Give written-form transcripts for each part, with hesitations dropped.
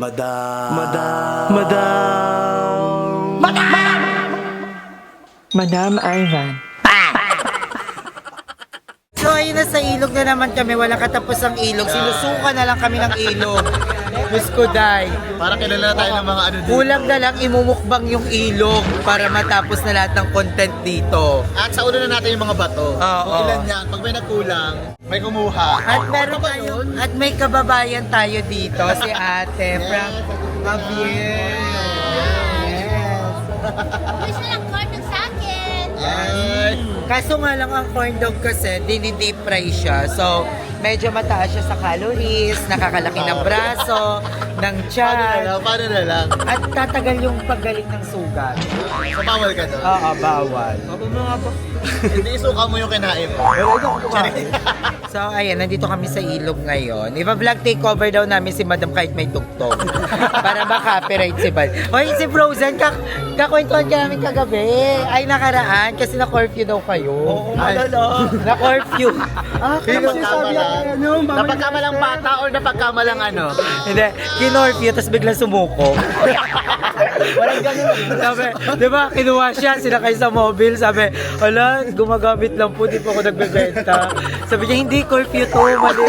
Madam. Madam Ivan. So ayun na, sa ilog na naman kami, wala katapos ang ilog. Sinusuka na lang kami ng ilog. Diyos ko, day. Para kilala tayo ng mga ano dito. Kulang na lang imumukbang yung ilog para matapos na lahat ng content dito. At sa ulo na natin yung mga bato. Oo. Kung ilan yan, pag may nagkulang, may kumuha. At meron tayo, at may kababayan tayo dito, si Ate from Javier. Yes. Gusto lang corn dog sa akin. Yes. Kaso nga lang ang corn dog kasi, dini-deep fry siya. So, medyo mataas siya sa calories, nakakalaki ng braso, ng tiyan. Paano na lang? At tatagal yung paggaling ng sugat. So, bawal ka doon. Oo, bawal. Hindi isuka mo yung kinain mo. So, ayan, nandito kami sa ilog ngayon. Iba-vlog takeover daw namin si Madam kahit may tugtog. Para ma-copyright si Bal. Hoy, si Frozen, kakwentuhan ka namin kagabi. Ay, nakaraan, kasi na-curfew daw kayo. Oo, malala. Na-curfew. Napagkamalang bata or napagkamalang ano? Hindi, kinorfew, tapos biglang sumuko. Walang ganun. Sabi, di ba, kinuha siya, sinakay sa mobile, sabi, ala, gumagamit lang po, di po ako nagbebenta. Sabi niya, hindi, curfew to, mali.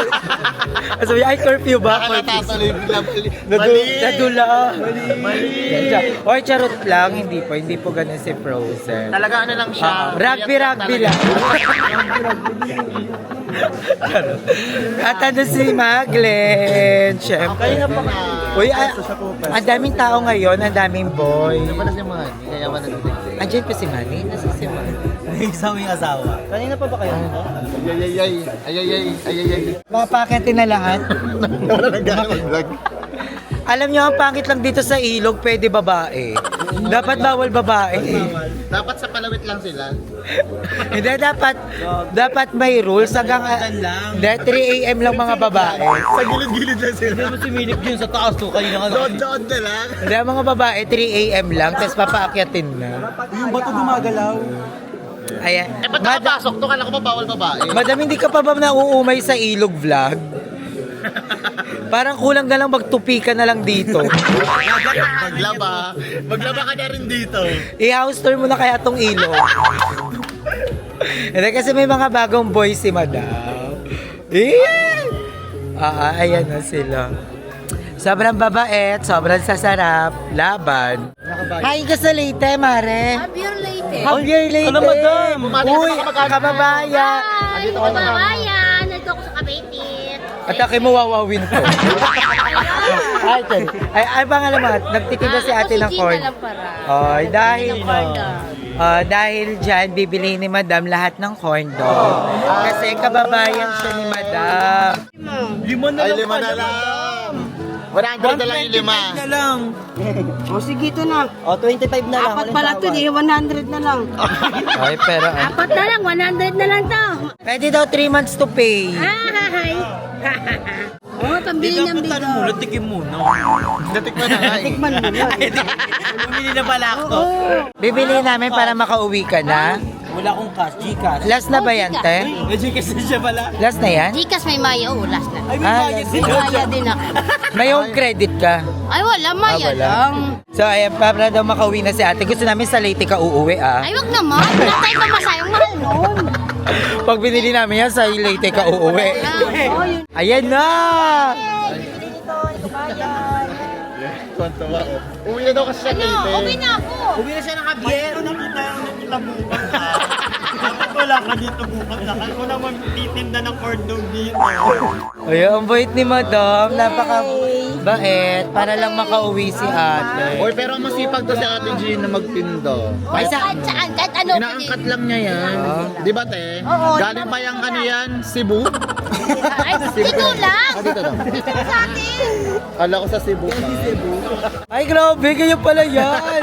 Sabi niya, ay, curfew ba? Nakatatuloy biglang Nadula. Mali. Oy, charot lang, hindi po ganun si Frozen. Talaga ano lang siya. Rugby lang. At ano si Maglen, syempre. Uy, ang daming tao ngayon, ang daming boy. Ano ba na si Manny? Kaya wala na Andiyan pa si Manny? Nasa si Manny? Isang yung asawa. Kanina pa ba kayo? Ay. Papakitin na lahat. Wala nang gano'n mag-vlog. Alam niyo, ang pangit lang dito sa ilog, pwede babae. Dapat bawal babae. Dapat sa palawit lang sila. Hindi, dapat may rules hanggang 3 a.m. lang mga babae. Sa gilid-gilid lang sila. Hindi mo sumilip yun sa taas to. Kanina ka Doon na lang. Hindi, ang mga babae, 3 a.m. lang, tapos papaakyatin na. Yung bato gumagalaw. Ayan. Ba't nakapasok to? Kala ko ba bawal babae? Madam, hindi ka pa ba nauumay sa ilog vlog? Parang kulang na lang magtupi ka na lang dito. Maglaba. Maglaba ka na rin dito. I-house tour mo na kaya tong ilog. Hindi, kasi may mga bagong boys si Madam. Ayan na sila. Sobrang babait, sobrang sasarap, laban. Hi ka sa Leyte, Mare. Beer later. Javier Leyte. Ano, Madam? Uy, kababayan. Hi, kababayan. Nandito ako sa Cavite. Atake mo, wawawin ko. Ay, pangalan mo, nagtitinda si ate ng corn. Ay, dahil dyan, bibili ni Madam lahat ng corn dog. Kasi kababayan siya ni Madam. Ay, lima na lang. 100 na lang yung lima. na lang. O sige, ito na. O, 25 na lang. Apat pala ito, 100 na lang. Ay, pero... Apat na lang, 100 na lang to. Pwede daw 3 months to pay. Hi. Oh, pambili ng bigo. muna, tikim muna. Natikman na nga eh. Tikman mo na. Bumili na pala ako. Bibili namin para makauwi ka na. Wala akong cash, Gcash. Last na ba yan, te? May Gcash na siya pala. Last na yan? Gcash may maya, last na. Ay, may bayad din. May maya din ako. May home credit ka. Ay, wala, maya wala. lang. So, ayan, para daw makauwi na si ate. Gusto namin sa Leyte ka uuwi, ah. Ay, wag naman. Wala tayo pamasayang mahal nun. Pag binili namin yan, sa Leyte ka uuwi. Ayan na! Tuwan-tuwa oh. Uwi na daw kasi siya Leyte. Uwi na ako. Uwi na siya ng Javier. Nakita bukas ha. Dapat wala ka dito bukas ha. Ako naman titinda ng corn dog dito. Ayan, ang bait ni Madam. Napaka-bait. Para lang makauwi si ate. Oy, pero masipag to si Ate Jean na magpindo. Ay, Kahit saan, kahit ano. Inaangkat lang niya yan. Di ba, te? Oo, Galing pa yung ano yan, Cebu? Ay, dito lang. Dito daw. Dito sa atin. Kala ko sa Cebu pa. Ay, grabe. Ganyan pala yan.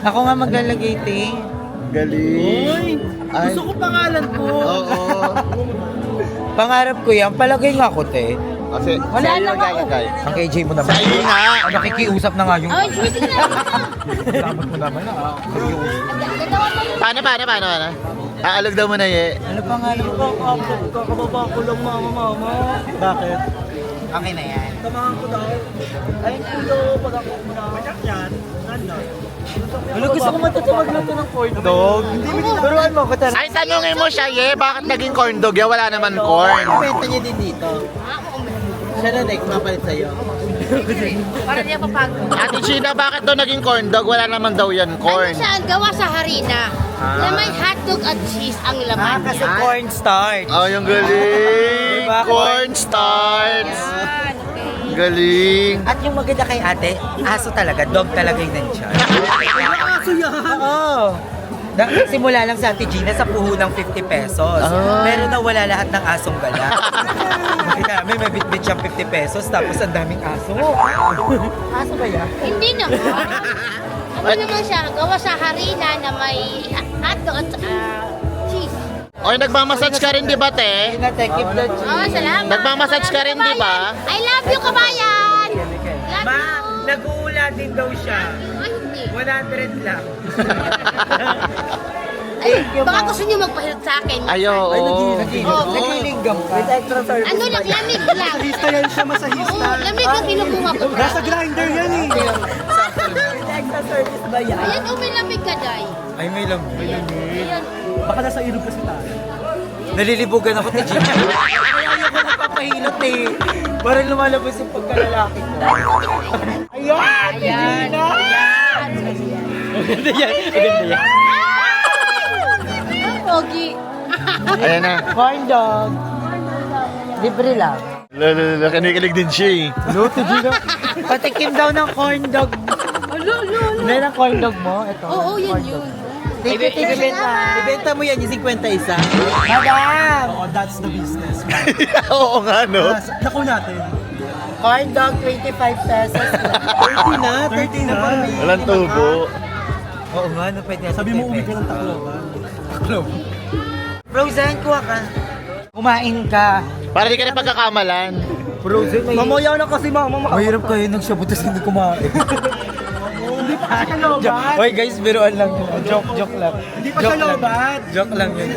Ako nga maglalagay, te. Galing. Ay, Gusto ko pangalan ko. oo. Pangarap ko yan. Palagay nga ako, te. Kasi, Wala sa'yo lang ako. naglalagay. Ang KJ mo naman. Sa'yo nga. Nakikiusap na nga yung... Ay, sige na. Salamat mo naman, ah. Paano? Aalog daw mo na, ye. Ano pangalan ko? Kakababa ko lang mama. Bakit? Okay na yan. Tamahan ko daw. Ayun kuya, pag ako muna. Anak yan, nandun. Wala, gusto ko matuto magluto ng corn dog. Turuan mo ko talaga. Ay, tanungin mo siya, bakit naging corn dog yan? Wala naman corn. Kwenta niya din dito. Siya na next, mapalit sa'yo. Para niya papagod. Ate Gina, bakit daw naging corn dog? Wala naman daw yan Ano corn. siya, gawa sa harina. Na may hotdog at cheese ang laman Kasi niya. corn starch. Oh, yung galing. Diba? Corn starch. Yan, okay. Galing. At yung maganda kay ate, aso talaga, dog talaga yung nandiyan. Aso yan? Oo. Simula lang sa Ate Gina sa puho ng 50 pesos. Pero nawala lahat ng asong gala. Kasi namin may bit-bit siyang 50 pesos tapos ang daming aso. Aso ba yan? Hindi naman. Ano naman siya, gawa sa harina na may hotdog at cheese. Oy, nagmamassage ka rin, di ba, te? Keep the Oh, salamat. Nagmamassage ka rin, di ba? I love you, kabayan! Love Ma, you. nag-uula din daw siya. Ay, hindi. 100 lang. Ay, baka gusto niyo magpahirap sa akin. Ayo. Nagilinggam ka. With extra service. Ano lang, lamig lang. Masahista yan siya, masahista. Oo, lamig lang kinukuha ko. Nasa grinder yan eh. With extra service ba yan? Ayan, may lamig ka, Day. Ay, may lang. Ayan. Baka nasa ilog kasi tayo. Nalilibugan ako ni Gina. Kaya ayoko nagpapahilot eh. Parang lumalabas yung pagkalalaki ko. Ayan! Ayan. Maganda yan. Maganda yan. Ang pogi. Ayan na. Corn dog. Libre lang. Kinikilig din siya eh. Luto, Gina. Patikim daw ng corn dog. Hindi ng corn dog mo. Ito. Oo, yun yun. Ibenta mo yan yung 51. Madam! Oh, that's the business. Oo nga, no? Naku natin. Corn dog, 25 pesos. 30 na. 30 na. Walang tubo. Oo nga, no, pwede. Sabi mo uwi ka ng Tacloban. Frozen, kuha ka. Kumain ka. Para di ka na pagkakamalan. Frozen, may... Mamayaw na kasi mama. Mahirap kayo nagsabot tapos hindi kumain. Hindi pa siya lobat. Hoy guys, biruan lang yun. Joke lang. Hindi pa siya lobat. Joke lang yun.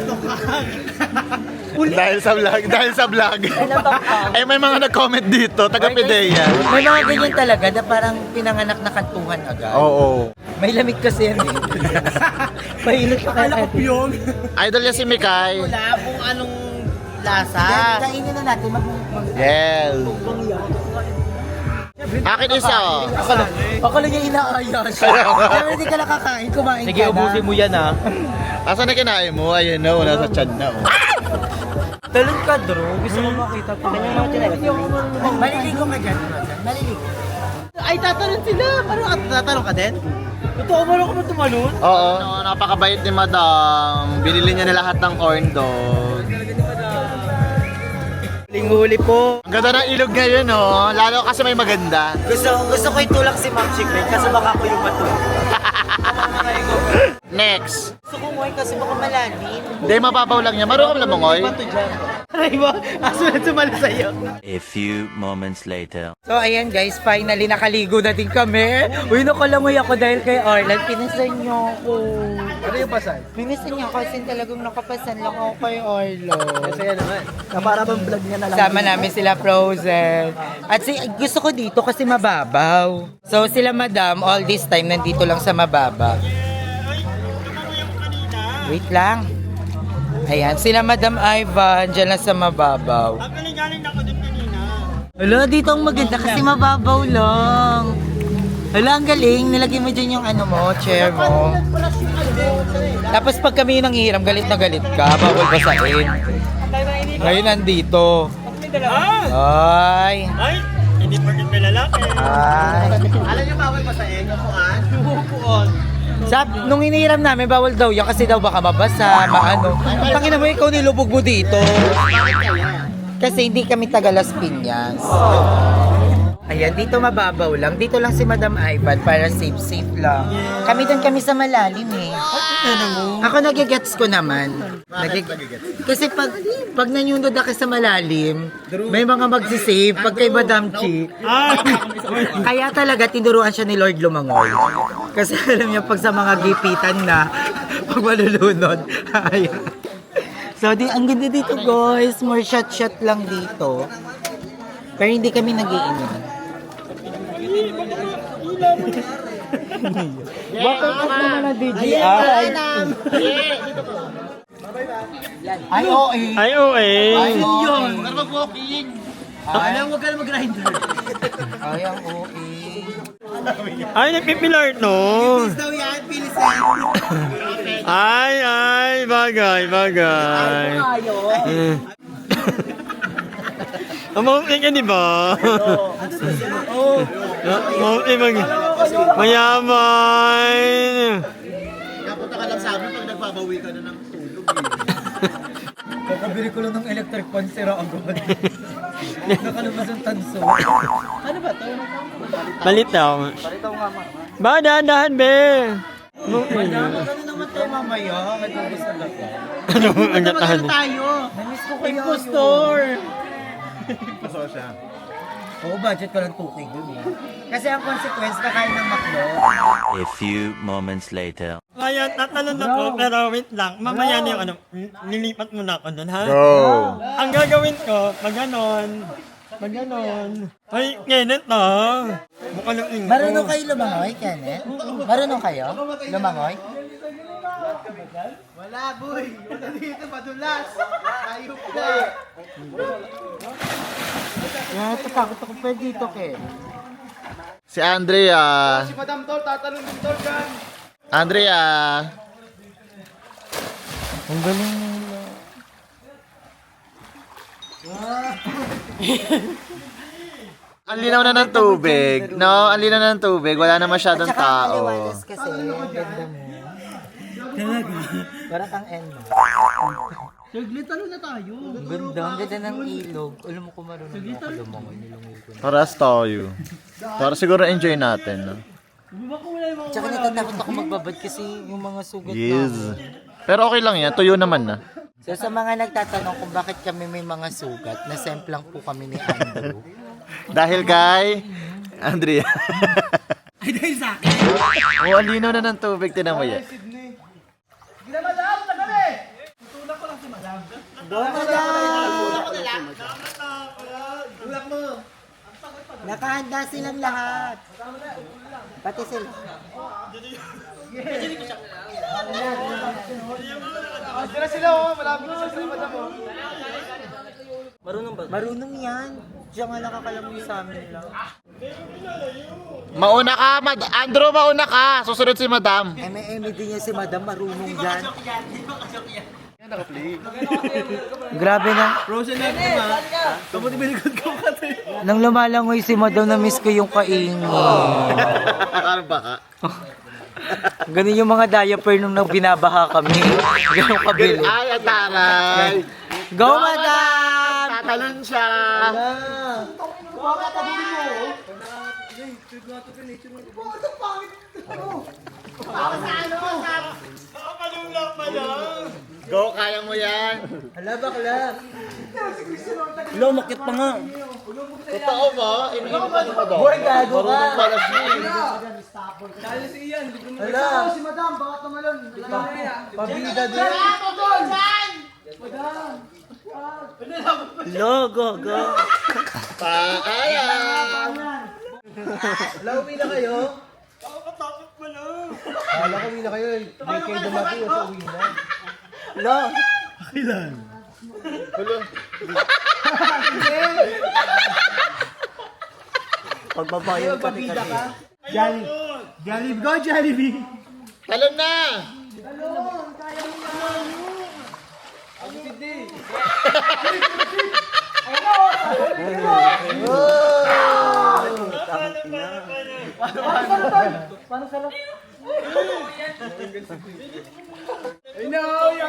Dahil sa vlog. Ay, may mga nag-comment dito, taga-Pidea. May mga ganyan talaga na parang pinanganak na kantuhan agad. Oo. May lamig kasi yan eh. Mahilot ka Akala ko yun. Idol niya si Mikay. Wala kung anong lasa. Kainin na natin. Yes. Akin isa, oh. Akala niya inaaya siya. Pero hindi ka nakakain, kumain ka na. mo yan ah. Asan na kinain mo? Ayun na, wala sa tiyan na. Oh. Talon ka, Drew. Gusto mo makita pa. Maliligo ka dyan. Maliligo. Ay, tatalon sila. Parang tatalon ka din? Totoo mo lang ka ba tumalon? Oo. No, napakabait ni Madam. Binili niya na lahat ng corn dog. Linghuli po. Ang ganda ng ilog ngayon, oh. Lalo kasi may maganda. Gusto ko itulak si Ma'am Secret kasi baka ako yung matulog. Next. Gusto ko ngayon kasi baka malalim. Hindi, mababaw lang niya. Marunong ka lang mangoy. Bato dyan. Aray mo, aso na sumali sa'yo. A few moments later. So ayan guys, finally nakaligo na din kami. Uy, nakalangoy ako dahil kay Arlan. Pinasan niyo ako. Ano yung pasan? Pinasan niyo kasi talagang nakapasan lang ako kay Arlan. Masaya naman. Para bang vlog niya na lang. Sama namin sila Frozen. At gusto ko dito kasi mababaw. So sila Madam, all this time nandito lang sa mababa. Wait lang. Ayan, sila Madam Ivan, dyan lang sa mababaw. Galing-galing na ako dun kanina. Hala, dito ang maganda kasi mababaw lang. Hala, ang galing. Nilagay mo dyan yung ano mo, chair mo. Tapos pag kami nang hiram, galit na galit ka. Bawal basahin. Ngayon nandito. Ay. Ay, hindi porket may lalaki. Ay. Alam niyo bawal pa sa inyo puan? Puan. Nung inihiram namin, bawal daw yan kasi daw baka mabasa, maano. Tangina mo, ikaw nilubog mo dito. Kasi hindi kami taga Las Piñas. Ayan, dito mababaw lang. Dito lang si Madam Ivan para safe lang. Kami doon kami sa malalim eh. Ako nagigets ko naman. Kasi pag nanyundod ako sa malalim, may mga magsisave pag kay Madam Chi. Kaya talaga tinuruan siya ni Lord lumangoy. Kasi alam niya pag sa mga gipitan na, pag malulunod. Ayan. So, ang ganda dito guys. More shot lang dito. Pero hindi kami nag-iinom. Bakit ka naman ng DJI? Ay, oo eh. Ay, oo eh. Ay, oo eh. Mag-walking. Alam, huwag ka na mag-grinder. Ay, ang oo eh. Ay, nagpipilar to. Daw yan, pilisan. Ay, bagay. Maunti ka, di ba? Maunti mayaman. Napunta ka lang sa amin pag nagbabawi ka na ng tulog. Kakabili ko lang ng electric fan, sira agad. Nakalabas ang tanso. Ano ba to? Malitaw. Ba, dahan-dahan, be. Ano naman tayo mamaya? Katubos na lang. Ano ang gatahan? Tayo. Namiss ko kayo. Impostor. Pasok siya. Oo, budget ko lang 2K dun eh. Kasi ang consequence, kakain ng McDo. A few moments later. Kaya tatalon ako, pero wait lang. Mamaya na yung ano, nilipat mo na ako doon, ha? Go! Ang gagawin ko, pag ganon. Ay, Kenneth na. Mukha ng ingko. Marunong kayo lumangoy, Kenneth? Marunong kayo? Lumangoy? Wala, boy! Wala dito, madulas! Ayok na! Yan, takot ako pa dito, Ken. Si Andrea. Si Madam Tol, tatalon din Tol dyan. Andrea. Ang galing nila. Ang linaw na ng tubig. No, ang linaw na ng tubig. Wala na masyadong Tsaka ang tao. liwalas kasi, ang ganda mo. Talaga? Parang kang Enma. Ang ganda, ang ganda ng ilog. Alam mo kung marunong ako lumangoy, nilungil ko na. Paras tayo. Para siguro enjoy natin. No? Tsaka natatakot ako magbabad kasi yung mga sugat Yes. namin. Pero okay lang yan. Tuyo naman na. So sa mga nagtatanong kung bakit kami may mga sugat, na-semplang po kami ni Andrew. Dahil kay Andrea. Ay, dahil sa akin? Oo, ang linaw na ng tubig. Tinan mo yan. Nakahanda silang lahat. Pati sila. Marunong yan. Diyan nga nakakalamoy sa amin lang. Mauna ka, Andrew, mauna ka. Susunod si Madam. Eme din niya si Madam, marunong yan. Grabe na. Frozen na ito ba? Nang lumalangoy si Madam, na-miss ko yung kaingin. Parang baka. Ganun yung mga diaper nung binabaha kami. Ganun kabili. Ay, ang taray. Go, Madam! Tatalon siya. Go, kaya mo yan. Hala, bakla. Lumakit pa nga. Totoo ba? Iniinip pa mo daw. Boy, gago ka. Marunong pala siya. Hala. Si Madam, baka tumalon. Pabida din. Logo, go. Paaya. Uwi na kayo? Nakakatakot pa lang. Hala, uwi na kayo. Hindi kayo dumati o sa uwi na. Lo. Hulo. Pagbabayan kami kasi. Jollibee, go Jollibee. Talon na.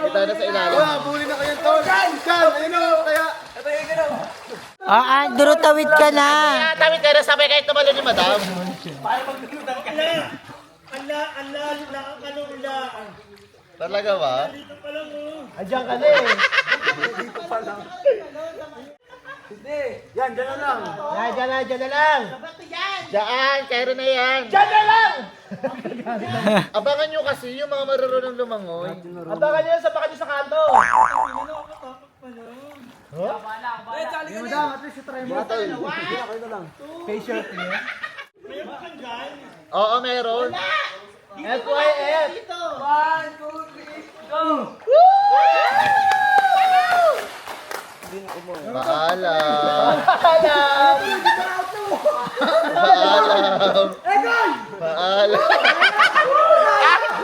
Kita na sa ilalim. Andrew, tawid ka na. Tawid ka na, sabay kahit tumalon ni Madam. Allah, nakakalula. Talaga ba? Andiyan ka na eh. Diyan na lang. Diyan, kaya na yan. Diyan na lang! Abangan nyo kasi yung mga marurunong lumangoy. Abangan nyo sa baka nyo sa kanto. Oo, meron. FYF! Paalam! Paalam! Paalam!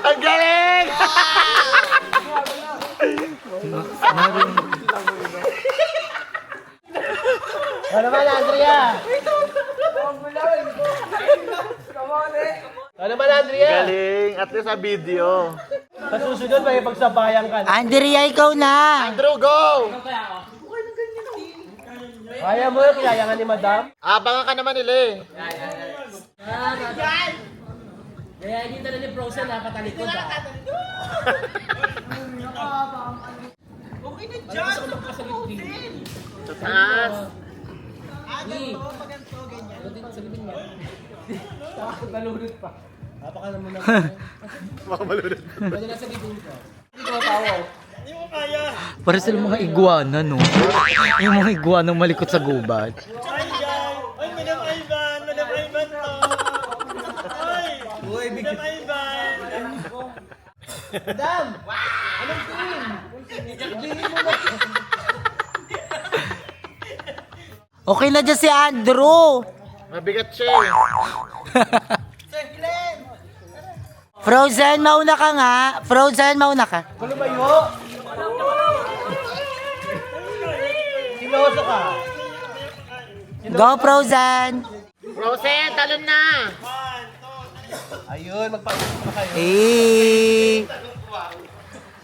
Ang galing! Ano naman, Andrea? Ano naman, Andrea? Galing, at least sa video. Andrea, ikaw na! Andrew, go! Kaya mo yung kinayangan ni Madam? Abangan ka naman nila eh. Kaya hindi na ni Frozen napatalikod ah. Sa taas. Nalulot pa. Napaka naman na. Baka malunod. Pwede na sa bibig ko. Hindi ko tawo. Hindi mo kaya. Para sila mga iguana, no? Yung mga iguana malikot sa gubat. Ay, guys. Ay, Madam Ivan. Madam Ivan to. Ay, Madam Ivan. Madam! Anong team? Sabihin mo na. Okay na dyan si Andrew! Mabigat siya eh. Frozen, mauna ka nga. Frozen, mauna ka. Kulo ba yun? Siloso ka. Go, Frozen! Rosen, talon na! Ayun, magpapit na kayo. Eh!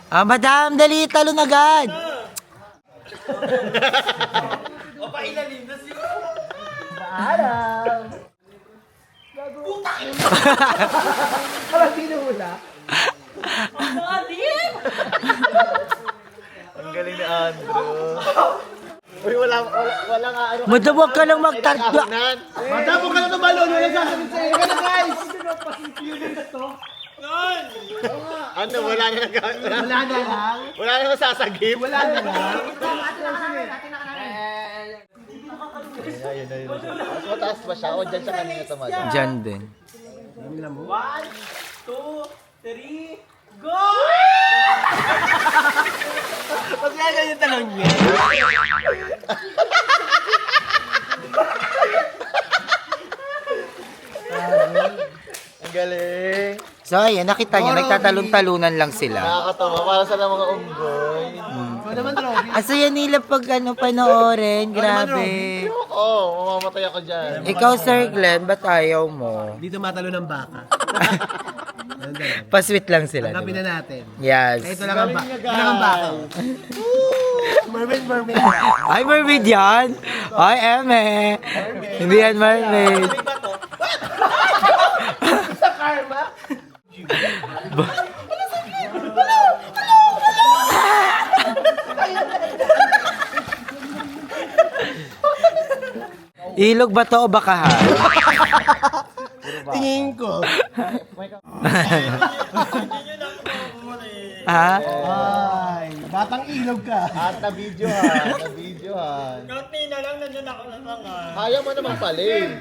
Madam, dali, talon agad. Paalam! Parang sinuhula. Ang galing ni Andrew. Uy, wala nga ano. Madam, huwag ka lang magtagda. Ahunan. Madam, huwag ka na tumalon. Wala sasabihin sa'yo. Wala guys! Ano, wala na Wala na lang. wala na masasagip. Wala na lang. Mas mataas ba siya? O dyan siya kanina tumada? Diyan din. Pag nga yung talong niya. Ang galing. So, ayan, nakita niyo, nagtatalon-talunan lang sila. Nakakatawa. Para sa mga unggoy. Ikaw naman, Robby. Asaya nila pag panoorin, grabe. Oo, mamamatay ako dyan. Ikaw, Sir Glenn, ba't ayaw mo? Dito matalo ng baka. Pasweet lang sila, Hanapin diba? na natin. Yes. Ito lang ang baka. Ito lang ang baka. Mermaid. Ay, mermaid yan? Ay, eme. Hindi yan mermaid. Sa karma. Ilog ba to o bakahan? Tingin ko. Ha? Ay, batang ilog ka. At na-videohan. Kaunti na lang, nandun ako sa mga. Kaya mo naman pala eh.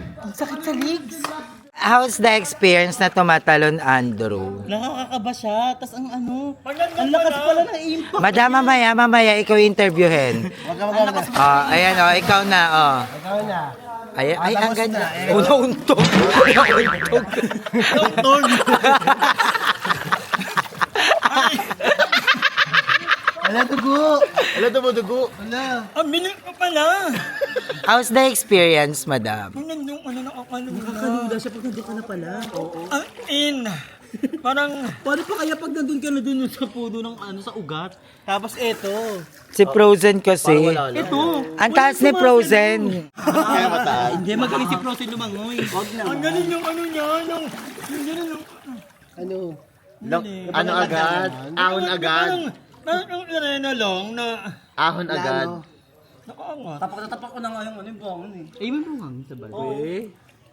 How's the experience na tumatalon, Andrew? Nakakakaba siya. Tas ang ano, Pag nandun ang lakas pala ng impact. Madam, mamaya ikaw interviewin. Ayan, ikaw na, Ikaw na. Ay, ang ganda. Una-untog. Una-untog. Wala dugo. Wala dugo. Wala. Ang bilis ko pala. How's the experience, madam? Kung nandun, nakakalula. Nakaluda siya pag nandun ka na pala. Oo. Ang Parang, Paano pa kaya pag nandun ka na dun yung sa puno ng ano, sa ugat? Tapos eto. Si Frozen kasi. Ito. Ang taas ni Frozen. Kaya mataas. Hindi, magaling si Frozen lumangoy. Wag na. ang galing yung ano niya, yung galing yung, Ano? Ano agad? Ahon agad. parang irena lang na, Ahon agad. nakaangat. Tapak na tapak ko na nga yung ano yung bangon eh. Ay, may bangon sa balik.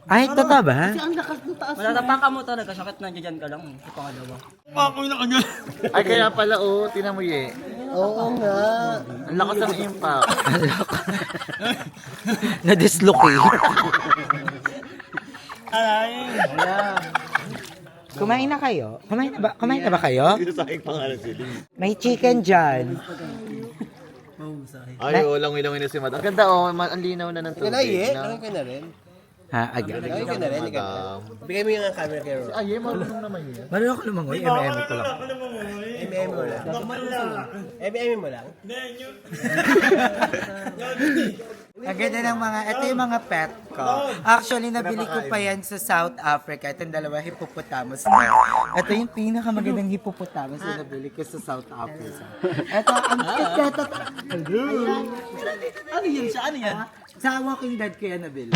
Ay, totoo ba? Kasi ang lakas ng taas. Matatapakan mo talaga. Sakit na dyan ka lang. Sa pangalawa. Ako na kanya. Ay, kaya pala tinan mo ye. Oo nga. Ang lakas ng impact. Na-dislocate. Aray. Kumain na kayo? Kumain na ba kayo? Sinasahing pangalan sila. May chicken dyan. Ay, lang na si Madam. Ang ganda ang linaw na ng tubig. Ano ka na rin? Ha, agad. Ano ka na rin? Bigay mo yung camera kay Ro. Ay, marunong naman yun. Marunong ko lumangoy. MM ko lang. MM mo lang. MM mo lang? Ang ganda ng mga, ito yung mga pet ko. Actually, nabili ko pa yan sa South Africa. Itong dalawa, hippopotamus na. Ito yung pinakamagandang hippopotamus na nabili ko sa South Africa. Ito, ang ito. Ano yun siya? Ano yan? Sa Walking Dead ko yan nabili.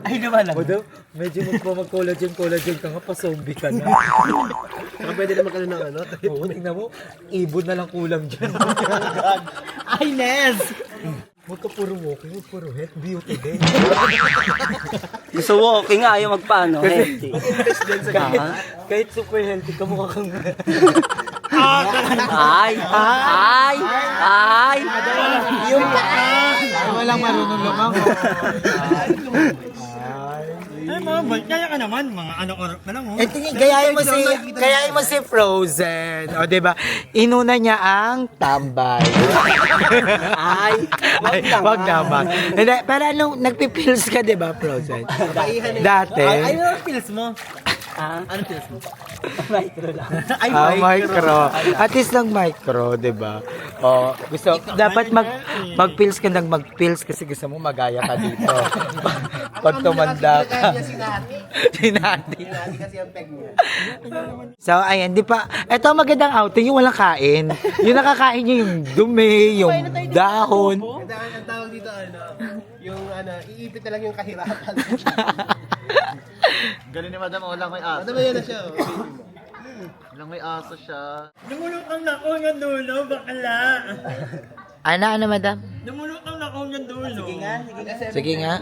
Ay naman lang. Madam, medyo mag-collagen ka nga, pa-zombie ka na. Saka pwede na magkano ng ano? Oo, tingnan mo, ibon na lang kulang dyan. Ay, Nez! Huwag ka puro walking, huwag puro health, beauty din. Gusto walking nga, ayaw magpaano. Healthy. Kahit super healthy ka, mukha kang... Ay! Ay! Ay! Yung walang marunong lumang. Ay, mga bal, kaya ka naman, mga ano ka lang, oh. Eh, gayahin mo si Frozen. O, diba? Inuna niya ang tambay. Ay! Wag naman. Hindi, pero nung nagpipills ka, diba, Frozen? Dati. Ay, ano pills mo? Ano pills mo? Micro lang. Ay, Micro. At least lang micro, diba? O, gusto, dapat mag-pills ka nang mag-pills kasi gusto mo magaya ka dito. Pag tumanda ka. Sinati. Kasi ang peg mo. So, ayan, di pa, eto ang magandang outing, yung walang kain. Yung nakakain nyo yung dumi, yung dahon. Ang tawag dito yung iipit na lang yung kahirapan. Galing ni Madam, walang may aso. Ano ba yan na siya? Walang may aso siya. Lumulutang na ako ng dulo, bakala. Ano, madam? Lumulutang na ako ng dulo. Sige nga. Sige nga.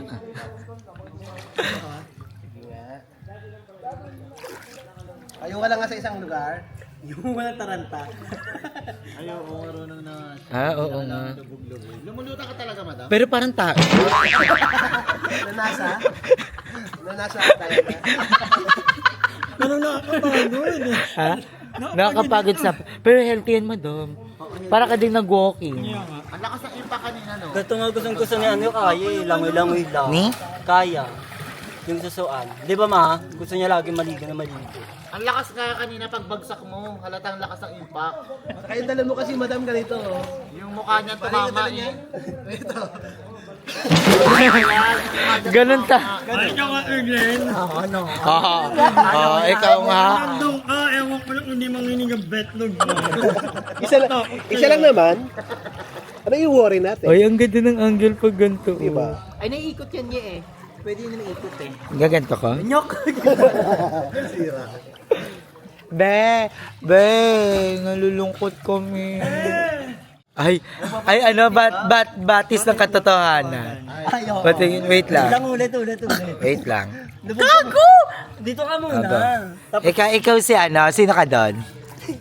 Ayaw ka lang nga sa isang lugar. Yung walang taranta. Oo nga. Lumuluta ka talaga, madam. Pero parang tao. Nanasa? Nanasa ka talaga. Anong nakakapagod? Ha? Nakakapagod sa... Pero healthy yan, madam. Para ka din nag-walking. Ang lakas ng impact kanina, no? Ito nga gusto niya ano kaya eh. Langoy-langoy lang. Ni? Kaya. Yung susuan. Di ba ma? Gusto niya lagi maligo na maligo. Ang lakas kaya kanina pagbagsak mo. Halatang lakas ng impact. Kaya dala mo kasi, madam, ganito. Yung mukha niya tumama eh. Ito. Ganun ta. Ay, ikaw nga, Erlen. Ikaw nga. Nandun ka, ewan ko lang kung hindi manginig ang betlog mo. Isa lang naman. Ano yung worry natin? Ay, ang ganda ng angle pag ganito. Diba? Ay, naiikot yan niya eh. Pwede yun naiikot eh. Gaganto ka? Nyok! Be, nalulungkot kami. Ay, ano, batis ng katotohanan. Ayaw. Patingin, wait lang. Ulit. Wait lang. Gago! Dito ka muna. Aba. Ikaw si ano, sino ka doon?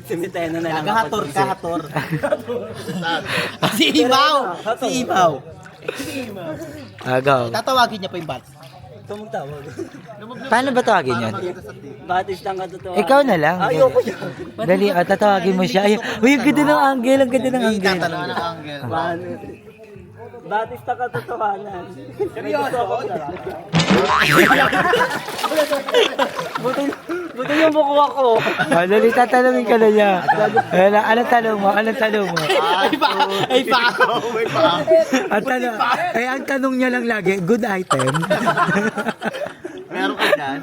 Simitena na lang. Kahator. Si Ibaw! Si Ibaw. Go. Tatawagin niya pa yung bats. Ito mong tawag. Paano ba tawagin yun? Batis lang ka totoo. Ikaw na lang. Ayoko yan. Dali, tatawagin mo siya. Ay, uy, ang ganda ng angle, ang ganda ng angle. Ano ang angle? Batis na katotohanan. Seryoso ako. Buto yung buko ako. Dali, tatanungin ka na niya. Anong tanong mo? Ay, pa! Ang tanong niya lang lagi, good item. Meron ka dyan?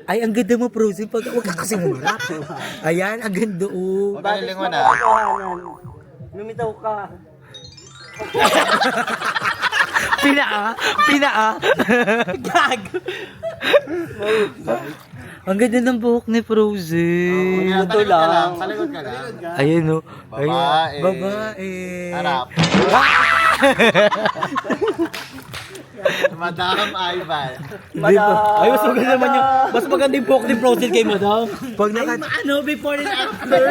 Ay, ang ganda mo, Frozen. Huwag ka kasing umarap. Ayan, ang ganda, oh. Magaling mo na. Katotohanan. Lumitaw ka. Pinaa. Gag. Ang ganda ng buhok ni Frozen. Ito lang. Salikod ka lang. Ayan, oh. Babae. Babae. Harap. Madam Ivan. Ay, mas maganda naman yung, mas maganda yung walk-in process kay madam. Pag naka... Before and after.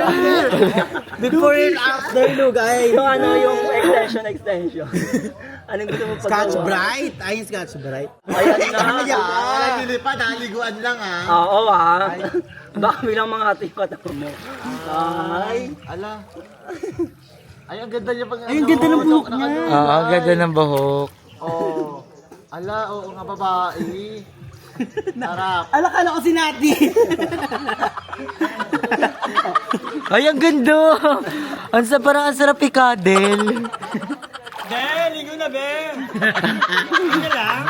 Before and after, no, guys. Yung ano, yung extension. Anong gusto mo Scotch paggawa? Bright. Ay, yung Scotch Bright. Ayan na. Walang nilipad, naliguan lang ha. Oo Baka bilang mga hati ko mo. Ay. Ala. Ay, ang ganda niya pag Ay, ang ganda ng buhok niya. Oo, ang ganda ng buhok. Oh. Ala, oo nga babae. Sarap. Alakala ko si Nati. Ay, ang ganda! Parang ang sarap ikadel. Ben, ligo na, Ben! Ligo na lang.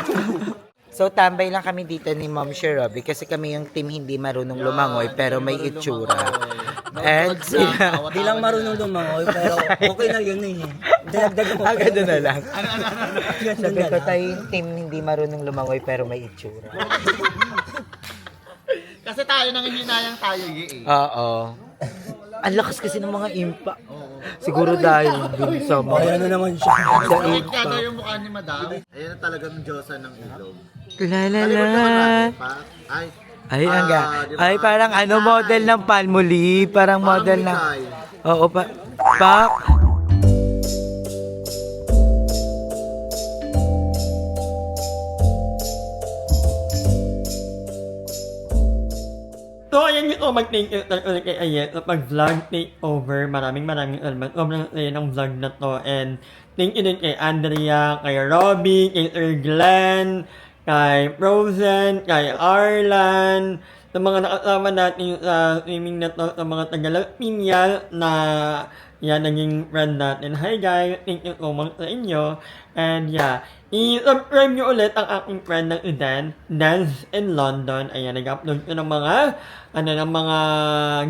So, tambay lang kami dito ni Ma'am Sherobi kasi kami yung team hindi marunong lumangoy pero may itsura. And sila... Di lang marunong lumangoy, pero okay na yun eh. Dinagdagan mo. Agad na lang. Sabi ko tayo yung team hindi marunong lumangoy pero may itsura. Kasi tayo nangihinayang tayo eh. Oo. Ang lakas kasi ng mga impact. Siguro dahil dun sa mga... Kaya na naman siya. Sa Kaya impact. yung mukha ni Madam. Ayan na talagang Diyosa ng ilog. La la Talikod naman la. natin pa. Ay. Ay, ang ga. Di ba? Ay, parang ano, model ng Palmolive. Parang model ng... Mikay. Oo, Pak. So, ayan yung mag-thank you ulit kay Ayet sa pag-vlog takeover. Maraming salamat. Sobrang saya ng vlog na to. And thank you din kay Andrea, kay Robby, kay Sir Glenn, kay Frozen, kay Arlan, sa mga nakasama natin sa swimming na to, sa mga taga-Pinyal na yan, naging friend natin. Hi guys, thank you so much sa inyo. And yeah, i-subscribe nyo ulit ang aking friend ng Eden, Dance in London. Ayan, nag-upload ko ng mga, ng mga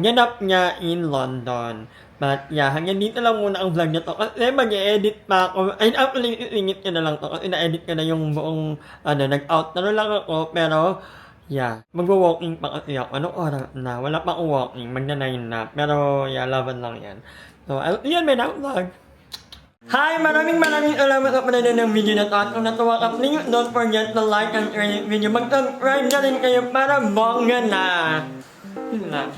ganap niya in London. But yeah, hanggang dito lang muna ang vlog na to. Kasi mag-edit pa ako. Ay, actually, isingit ko na lang to. Kasi na-edit ko na yung buong, nag-out na lang ako. Pero, yeah, mag-walking pa kasi ako. Anong oras na? Wala pa akong walking. Magna-9 na. Pero, yeah, laban lang yan. So, yan, may na-vlog. Hi! Maraming salamat sa panonood ng video na to. At kung natuwa ka, please don't forget to like and share this video. Mag-subscribe na rin kayo para bongga na. Yun lang.